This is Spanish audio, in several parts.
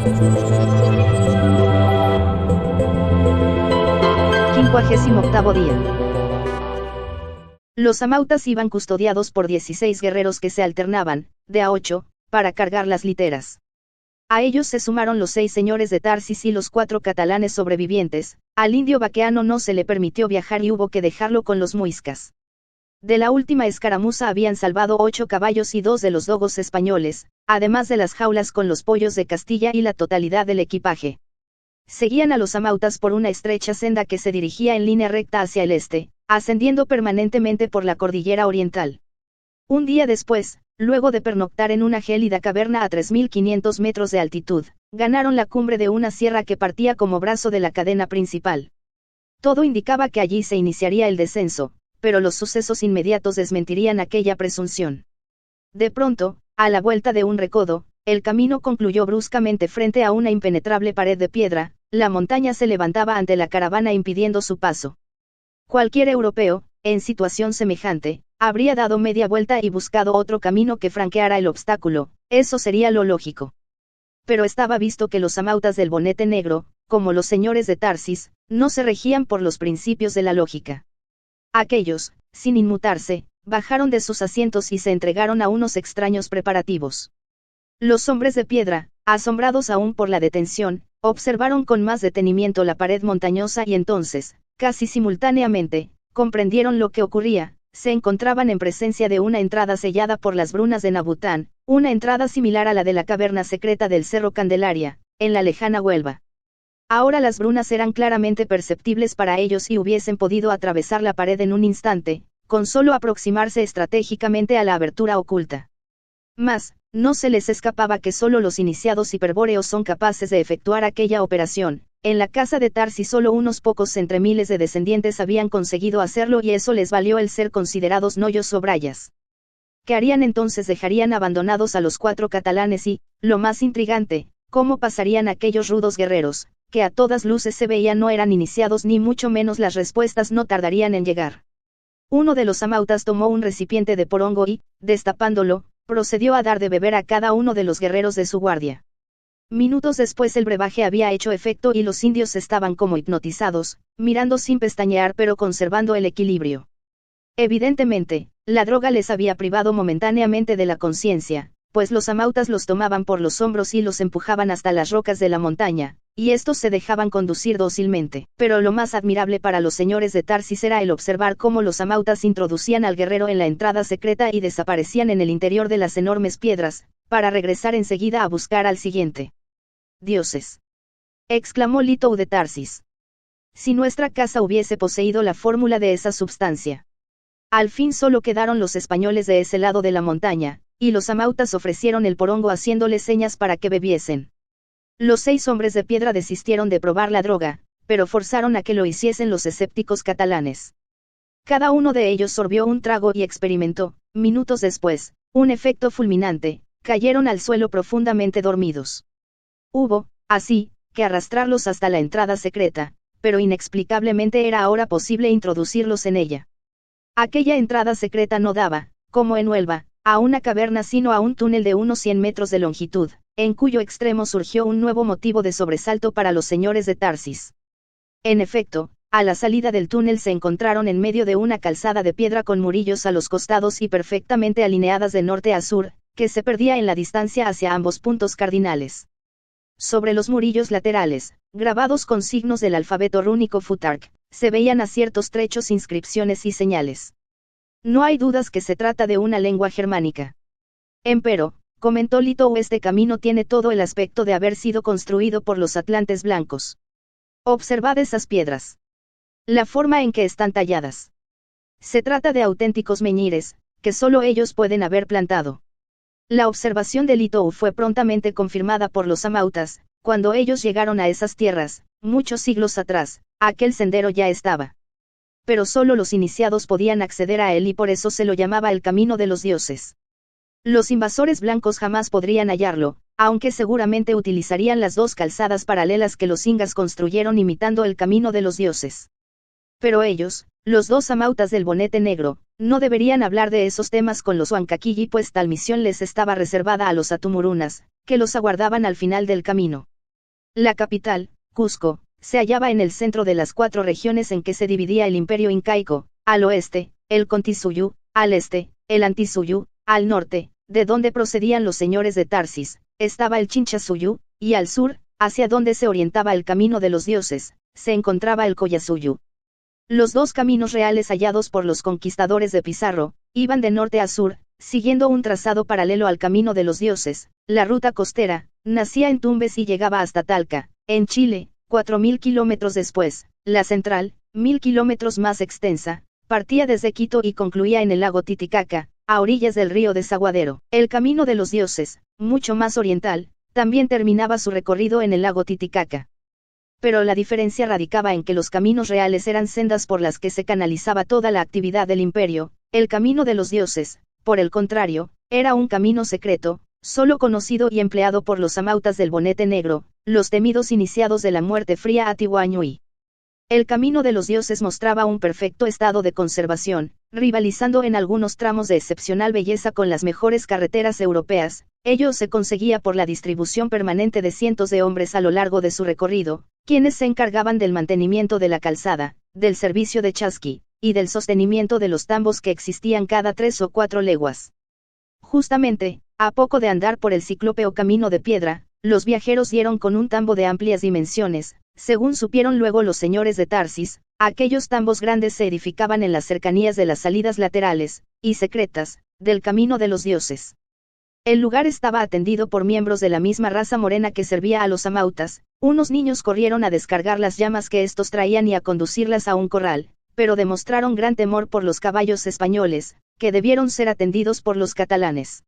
58º día. Los amautas iban custodiados por 16 guerreros que se alternaban, de a 8, para cargar las literas. A ellos se sumaron los 6 señores de Tarsis y los 4 catalanes sobrevivientes. Al indio vaqueano no se le permitió viajar y hubo que dejarlo con los muiscas. De la última escaramuza habían salvado 8 caballos y 2 de los dogos españoles, además de las jaulas con los pollos de Castilla y la totalidad del equipaje. Seguían a los amautas por una estrecha senda que se dirigía en línea recta hacia el este, ascendiendo permanentemente por la cordillera oriental. Un día después, luego de pernoctar en una gélida caverna a 3.500 metros de altitud, ganaron la cumbre de una sierra que partía como brazo de la cadena principal. Todo indicaba que allí se iniciaría el descenso, pero los sucesos inmediatos desmentirían aquella presunción. De pronto, a la vuelta de un recodo, el camino concluyó bruscamente frente a una impenetrable pared de piedra. La montaña se levantaba ante la caravana impidiendo su paso. Cualquier europeo, en situación semejante, habría dado media vuelta y buscado otro camino que franqueara el obstáculo, eso sería lo lógico. Pero estaba visto que los amautas del bonete negro, como los señores de Tarsis, no se regían por los principios de la lógica. Aquellos, sin inmutarse, bajaron de sus asientos y se entregaron a unos extraños preparativos. Los hombres de piedra, asombrados aún por la detención, observaron con más detenimiento la pared montañosa y entonces, casi simultáneamente, comprendieron lo que ocurría. Se encontraban en presencia de una entrada sellada por las brunas de Nabután, una entrada similar a la de la caverna secreta del Cerro Candelaria, en la lejana Huelva. Ahora las brunas eran claramente perceptibles para ellos y hubiesen podido atravesar la pared en un instante, con solo aproximarse estratégicamente a la abertura oculta. Mas, no se les escapaba que solo los iniciados hiperbóreos son capaces de efectuar aquella operación. En la casa de Tarsis solo unos pocos entre miles de descendientes habían conseguido hacerlo y eso les valió el ser considerados noyos o brayas. ¿Qué harían entonces? Dejarían abandonados a los 4 catalanes y, lo más intrigante, ¿cómo pasarían aquellos rudos guerreros, que a todas luces se veían no eran iniciados ni mucho menos? Las respuestas no tardarían en llegar. Uno de los amautas tomó un recipiente de porongo y, destapándolo, procedió a dar de beber a cada uno de los guerreros de su guardia. Minutos después el brebaje había hecho efecto y los indios estaban como hipnotizados, mirando sin pestañear pero conservando el equilibrio. Evidentemente, la droga les había privado momentáneamente de la conciencia, pues los amautas los tomaban por los hombros y los empujaban hasta las rocas de la montaña, y estos se dejaban conducir dócilmente. Pero lo más admirable para los señores de Tarsis era el observar cómo los amautas introducían al guerrero en la entrada secreta y desaparecían en el interior de las enormes piedras, para regresar enseguida a buscar al siguiente. «Dioses», exclamó Litou de Tarsis. «Si nuestra casa hubiese poseído la fórmula de esa substancia». Al fin solo quedaron los españoles de ese lado de la montaña, y los amautas ofrecieron el porongo haciéndoles señas para que bebiesen. Los 6 hombres de piedra desistieron de probar la droga, pero forzaron a que lo hiciesen los escépticos catalanes. Cada uno de ellos sorbió un trago y experimentó, minutos después, un efecto fulminante. Cayeron al suelo profundamente dormidos. Hubo, así, que arrastrarlos hasta la entrada secreta, pero inexplicablemente era ahora posible introducirlos en ella. Aquella entrada secreta no daba, como en Huelva, a una caverna sino a un túnel de unos 100 metros de longitud, en cuyo extremo surgió un nuevo motivo de sobresalto para los señores de Tarsis. En efecto, a la salida del túnel se encontraron en medio de una calzada de piedra con murillos a los costados y perfectamente alineadas de norte a sur, que se perdía en la distancia hacia ambos puntos cardinales. Sobre los murillos laterales, grabados con signos del alfabeto rúnico Futhark, se veían a ciertos trechos inscripciones y señales. No hay dudas que se trata de una lengua germánica. Empero, comentó Litou, este camino tiene todo el aspecto de haber sido construido por los atlantes blancos. Observad esas piedras. La forma en que están talladas. Se trata de auténticos menhires, que solo ellos pueden haber plantado. La observación de Litou fue prontamente confirmada por los amautas. Cuando ellos llegaron a esas tierras, muchos siglos atrás, aquel sendero ya estaba. Pero solo los iniciados podían acceder a él y por eso se lo llamaba el camino de los dioses. Los invasores blancos jamás podrían hallarlo, aunque seguramente utilizarían las 2 calzadas paralelas que los ingas construyeron imitando el camino de los dioses. Pero ellos, los 2 amautas del bonete negro, no deberían hablar de esos temas con los Huancaquilli, pues tal misión les estaba reservada a los atumurunas, que los aguardaban al final del camino. La capital, Cusco, se hallaba en el centro de las 4 regiones en que se dividía el imperio incaico: al oeste, el Contisuyú; al este, el Antisuyú; al norte, de donde procedían los señores de Tarsis, estaba el Chinchasuyú; y al sur, hacia donde se orientaba el camino de los dioses, se encontraba el Collasuyu. Los 2 caminos reales hallados por los conquistadores de Pizarro, iban de norte a sur, siguiendo un trazado paralelo al camino de los dioses. La ruta costera, nacía en Tumbes y llegaba hasta Talca, en Chile; 4000 kilómetros después, la central, 1000 kilómetros más extensa, partía desde Quito y concluía en el lago Titicaca, a orillas del río Desaguadero. El camino de los dioses, mucho más oriental, también terminaba su recorrido en el lago Titicaca. Pero la diferencia radicaba en que los caminos reales eran sendas por las que se canalizaba toda la actividad del imperio; el camino de los dioses, por el contrario, era un camino secreto, solo conocido y empleado por los amautas del bonete negro, los temidos iniciados de la muerte fría Atihuañuy. El camino de los dioses mostraba un perfecto estado de conservación, rivalizando en algunos tramos de excepcional belleza con las mejores carreteras europeas. Ello se conseguía por la distribución permanente de cientos de hombres a lo largo de su recorrido, quienes se encargaban del mantenimiento de la calzada, del servicio de chasqui, y del sostenimiento de los tambos que existían cada 3 o 4 leguas. Justamente, a poco de andar por el ciclópeo camino de piedra, los viajeros dieron con un tambo de amplias dimensiones. Según supieron luego los señores de Tarsis, aquellos tambos grandes se edificaban en las cercanías de las salidas laterales, y secretas, del camino de los dioses. El lugar estaba atendido por miembros de la misma raza morena que servía a los amautas. Unos niños corrieron a descargar las llamas que estos traían y a conducirlas a un corral, pero demostraron gran temor por los caballos españoles, que debieron ser atendidos por los catalanes.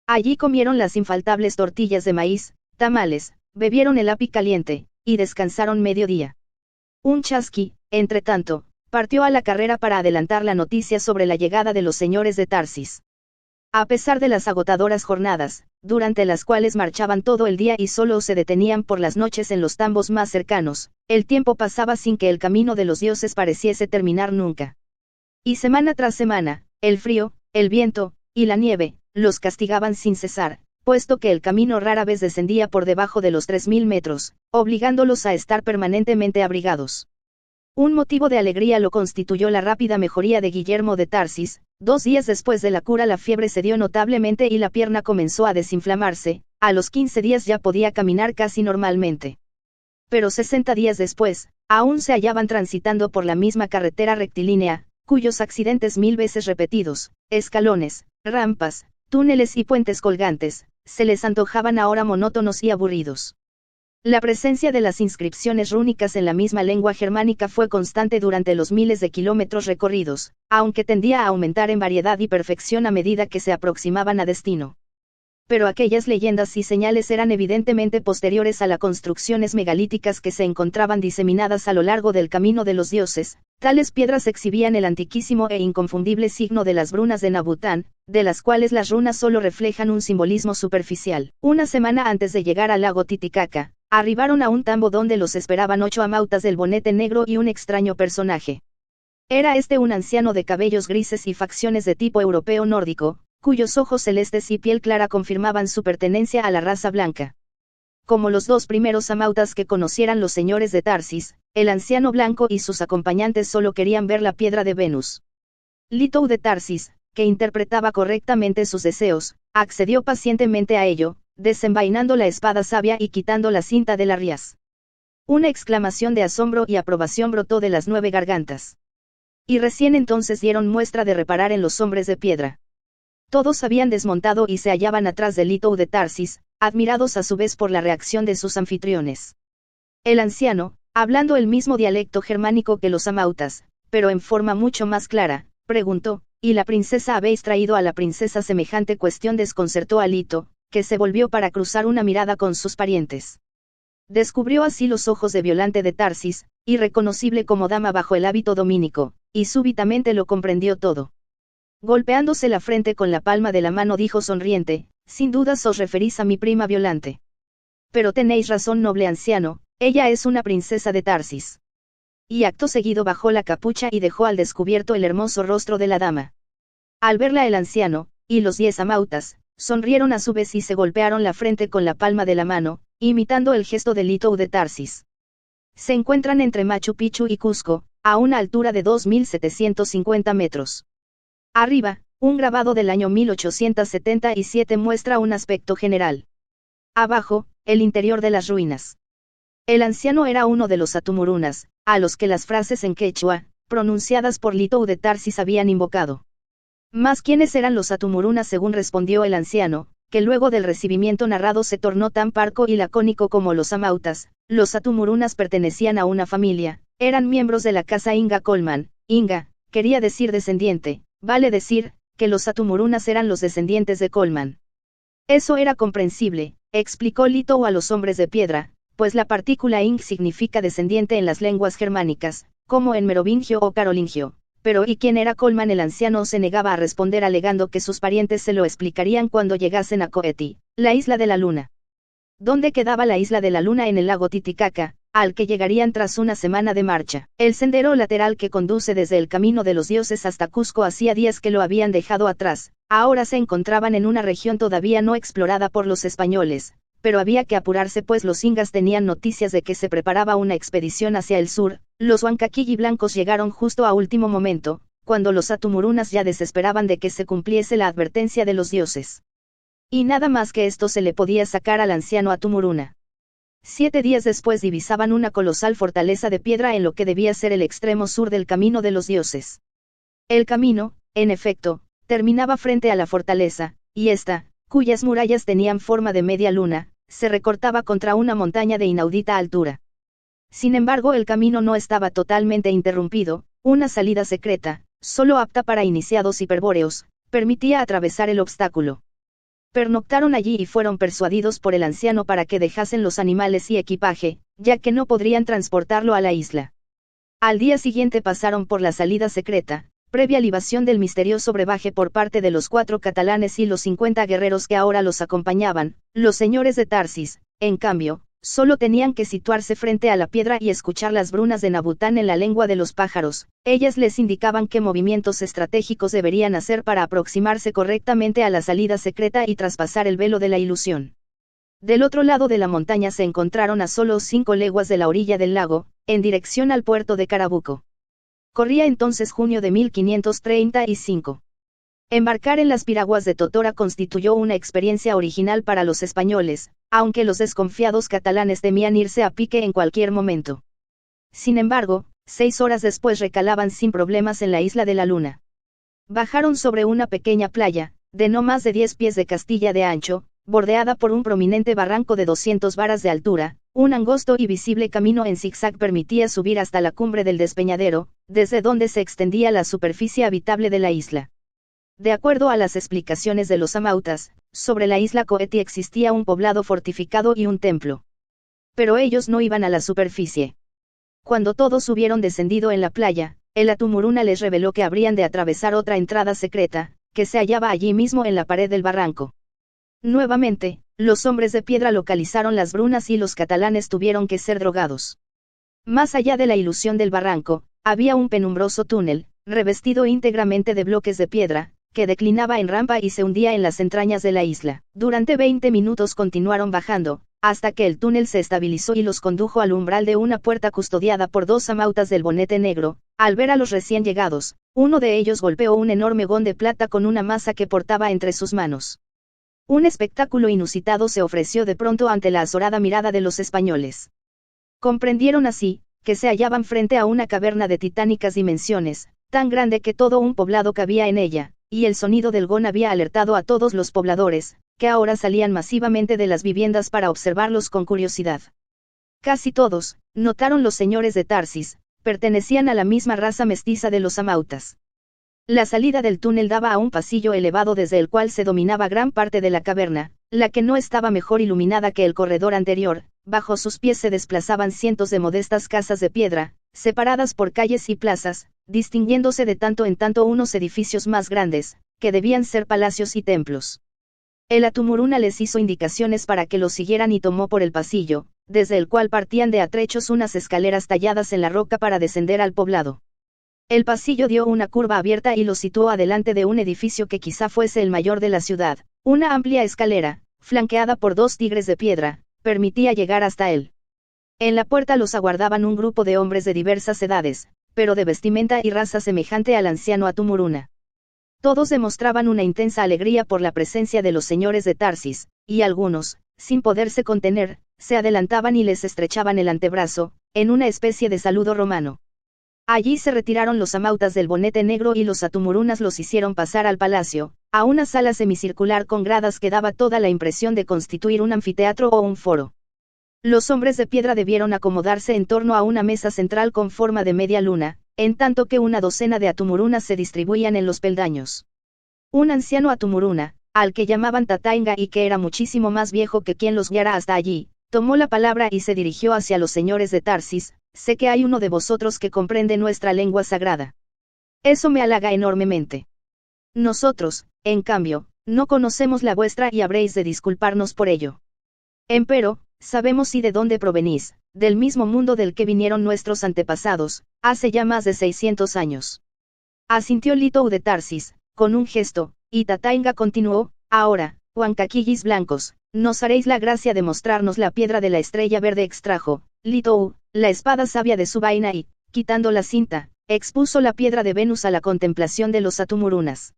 Allí comieron las infaltables tortillas de maíz, tamales, bebieron el api caliente, y descansaron mediodía. Un chasqui, entretanto, partió a la carrera para adelantar la noticia sobre la llegada de los señores de Tarsis. A pesar de las agotadoras jornadas, durante las cuales marchaban todo el día y solo se detenían por las noches en los tambos más cercanos, el tiempo pasaba sin que el camino de los dioses pareciese terminar nunca. Y semana tras semana, el frío, el viento, y la nieve, los castigaban sin cesar, puesto que el camino rara vez descendía por debajo de los 3000 metros, obligándolos a estar permanentemente abrigados. Un motivo de alegría lo constituyó la rápida mejoría de Guillermo de Tarsis. 2 días después de la cura la fiebre cedió notablemente y la pierna comenzó a desinflamarse. A los 15 días ya podía caminar casi normalmente. Pero 60 días después, aún se hallaban transitando por la misma carretera rectilínea, cuyos accidentes 1000 veces repetidos, escalones, rampas, túneles y puentes colgantes, se les antojaban ahora monótonos y aburridos. La presencia de las inscripciones rúnicas en la misma lengua germánica fue constante durante los miles de kilómetros recorridos, aunque tendía a aumentar en variedad y perfección a medida que se aproximaban a destino. Pero aquellas leyendas y señales eran evidentemente posteriores a las construcciones megalíticas que se encontraban diseminadas a lo largo del camino de los dioses. Tales piedras exhibían el antiquísimo e inconfundible signo de las brunas de Nabután, de las cuales las runas solo reflejan un simbolismo superficial. Una semana antes de llegar al lago Titicaca, arribaron a un tambo donde los esperaban 8 amautas del bonete negro y un extraño personaje. Era este un anciano de cabellos grises y facciones de tipo europeo nórdico, cuyos ojos celestes y piel clara confirmaban su pertenencia a la raza blanca. Como los 2 primeros amautas que conocieran los señores de Tarsis, el anciano blanco y sus acompañantes solo querían ver la piedra de Venus. Litou de Tarsis, que interpretaba correctamente sus deseos, accedió pacientemente a ello, desenvainando la espada sabia y quitando la cinta de la riaz. Una exclamación de asombro y aprobación brotó de las 9 gargantas. Y recién entonces dieron muestra de reparar en los hombres de piedra. Todos habían desmontado y se hallaban atrás de Litou de Tarsis, admirados a su vez por la reacción de sus anfitriones. El anciano, hablando el mismo dialecto germánico que los amautas, pero en forma mucho más clara, preguntó: ¿y la princesa habéis traído a la princesa? Semejante cuestión desconcertó a Lito, que se volvió para cruzar una mirada con sus parientes. Descubrió así los ojos de Violante de Tarsis, irreconocible como dama bajo el hábito dominico, y súbitamente lo comprendió todo. Golpeándose la frente con la palma de la mano dijo sonriente: sin dudas os referís a mi prima Violante. Pero tenéis razón, noble anciano, ella es una princesa de Tarsis. Y acto seguido bajó la capucha y dejó al descubierto el hermoso rostro de la dama. Al verla el anciano, y los 10 amautas, sonrieron a su vez y se golpearon la frente con la palma de la mano, imitando el gesto de Litou de Tarsis. Se encuentran entre Machu Picchu y Cusco, a una altura de 2.750 metros. Arriba, un grabado del año 1877 muestra un aspecto general. Abajo, el interior de las ruinas. El anciano era uno de los Atumurunas, a los que las frases en quechua, pronunciadas por Litou de Tarsis habían invocado. Mas ¿quiénes eran los Atumurunas? Según respondió el anciano, que luego del recibimiento narrado se tornó tan parco y lacónico como los amautas. Los Atumurunas pertenecían a una familia, eran miembros de la casa Inga Colman. Inga, quería decir descendiente, vale decir, que los Atumurunas eran los descendientes de Colman. Eso era comprensible, explicó Litou a los hombres de piedra, pues la partícula ing significa descendiente en las lenguas germánicas, como en merovingio o carolingio. Pero ¿y quién era Colman? El anciano se negaba a responder alegando que sus parientes se lo explicarían cuando llegasen a Coeti, la isla de la luna. ¿Dónde quedaba la isla de la luna? En el lago Titicaca, al que llegarían tras una semana de marcha. El sendero lateral que conduce desde el Camino de los Dioses hasta Cusco hacía días que lo habían dejado atrás, ahora se encontraban en una región todavía no explorada por los españoles, pero había que apurarse pues los ingas tenían noticias de que se preparaba una expedición hacia el sur. Los huancaquilli blancos llegaron justo a último momento, cuando los Atumurunas ya desesperaban de que se cumpliese la advertencia de los dioses. Y nada más que esto se le podía sacar al anciano Atumuruna. 7 días después divisaban una colosal fortaleza de piedra en lo que debía ser el extremo sur del Camino de los Dioses. El camino, en efecto, terminaba frente a la fortaleza, y esta, cuyas murallas tenían forma de media luna, se recortaba contra una montaña de inaudita altura. Sin embargo, el camino no estaba totalmente interrumpido, una salida secreta, solo apta para iniciados hiperbóreos, permitía atravesar el obstáculo. Pernoctaron allí y fueron persuadidos por el anciano para que dejasen los animales y equipaje, ya que no podrían transportarlo a la isla. Al día siguiente pasaron por la salida secreta, previa libación del misterioso brebaje por parte de los 4 catalanes y los 50 guerreros que ahora los acompañaban. Los señores de Tarsis, en cambio, solo tenían que situarse frente a la piedra y escuchar las brunas de Nabután en la lengua de los pájaros. Ellas les indicaban qué movimientos estratégicos deberían hacer para aproximarse correctamente a la salida secreta y traspasar el velo de la ilusión. Del otro lado de la montaña se encontraron a solo 5 leguas de la orilla del lago, en dirección al puerto de Carabuco. Corría entonces junio de 1535. Embarcar en las piraguas de Totora constituyó una experiencia original para los españoles, aunque los desconfiados catalanes temían irse a pique en cualquier momento. Sin embargo, 6 horas después recalaban sin problemas en la isla de la Luna. Bajaron sobre una pequeña playa, de no más de 10 pies de Castilla de ancho, bordeada por un prominente barranco de 200 varas de altura. Un angosto y visible camino en zigzag permitía subir hasta la cumbre del despeñadero, desde donde se extendía la superficie habitable de la isla. De acuerdo a las explicaciones de los amautas, sobre la isla Coeti existía un poblado fortificado y un templo. Pero ellos no iban a la superficie. Cuando todos hubieron descendido en la playa, el Atumuruna les reveló que habrían de atravesar otra entrada secreta, que se hallaba allí mismo en la pared del barranco. Nuevamente, los hombres de piedra localizaron las brunas y los catalanes tuvieron que ser drogados. Más allá de la ilusión del barranco, había un penumbroso túnel, revestido íntegramente de bloques de piedra, que declinaba en rampa y se hundía en las entrañas de la isla. Durante 20 minutos continuaron bajando, hasta que el túnel se estabilizó y los condujo al umbral de una puerta custodiada por 2 amautas del bonete negro. Al ver a los recién llegados, uno de ellos golpeó un enorme gón de plata con una masa que portaba entre sus manos. Un espectáculo inusitado se ofreció de pronto ante la azorada mirada de los españoles. Comprendieron así, que se hallaban frente a una caverna de titánicas dimensiones, tan grande que todo un poblado cabía en ella, y el sonido del gón había alertado a todos los pobladores, que ahora salían masivamente de las viviendas para observarlos con curiosidad. Casi todos, notaron los señores de Tarsis, pertenecían a la misma raza mestiza de los amautas. La salida del túnel daba a un pasillo elevado desde el cual se dominaba gran parte de la caverna, la que no estaba mejor iluminada que el corredor anterior. Bajo sus pies se desplazaban cientos de modestas casas de piedra, separadas por calles y plazas, distinguiéndose de tanto en tanto unos edificios más grandes, que debían ser palacios y templos. El Atumuruna les hizo indicaciones para que lo siguieran y tomó por el pasillo, desde el cual partían de a trechos unas escaleras talladas en la roca para descender al poblado. El pasillo dio una curva abierta y lo situó adelante de un edificio que quizá fuese el mayor de la ciudad, una amplia escalera, flanqueada por 2 tigres de piedra, permitía llegar hasta él. En la puerta los aguardaban un grupo de hombres de diversas edades, pero de vestimenta y raza semejante al anciano Atumuruna. Todos demostraban una intensa alegría por la presencia de los señores de Tarsis, y algunos, sin poderse contener, se adelantaban y les estrechaban el antebrazo, en una especie de saludo romano. Allí se retiraron los amautas del bonete negro y los Atumurunas los hicieron pasar al palacio, a una sala semicircular con gradas que daba toda la impresión de constituir un anfiteatro o un foro. Los hombres de piedra debieron acomodarse en torno a una mesa central con forma de media luna, en tanto que una docena de Atumurunas se distribuían en los peldaños. Un anciano Atumuruna, al que llamaban Tatainga y que era muchísimo más viejo que quien los guiara hasta allí, tomó la palabra y se dirigió hacia los señores de Tarsis: sé que hay uno de vosotros que comprende nuestra lengua sagrada. Eso me halaga enormemente. Nosotros, en cambio, no conocemos la vuestra y habréis de disculparnos por ello. Empero, sabemos y de dónde provenís, del mismo mundo del que vinieron nuestros antepasados, hace ya más de 600 años. Asintió Litou de Tarsis, con un gesto, y Tatainga continuó: ahora, Huancaquillis blancos, nos haréis la gracia de mostrarnos la piedra de la estrella verde. Extrajo Litou la espada sabia de su vaina y, quitando la cinta, expuso la piedra de Venus a la contemplación de los Atumurunas.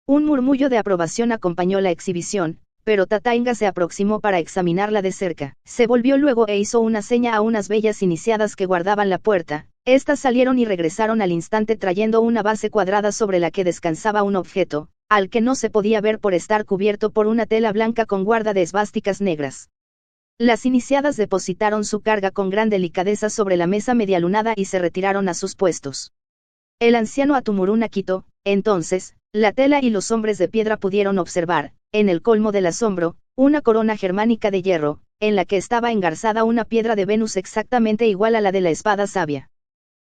Un murmullo de aprobación acompañó la exhibición, pero Tatainga se aproximó para examinarla de cerca. Se volvió luego e hizo una seña a unas bellas iniciadas que guardaban la puerta. Estas salieron y regresaron al instante trayendo una base cuadrada sobre la que descansaba un objeto, al que no se podía ver por estar cubierto por una tela blanca con guarda de esvásticas negras. Las iniciadas depositaron su carga con gran delicadeza sobre la mesa medialunada y se retiraron a sus puestos. El anciano Atumuruna quitó, entonces, la tela y los hombres de piedra pudieron observar, en el colmo del asombro, una corona germánica de hierro, en la que estaba engarzada una piedra de Venus exactamente igual a la de la espada sabia.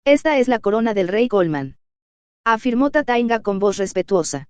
Esta es la corona del rey Golman, afirmó Tatainga con voz respetuosa.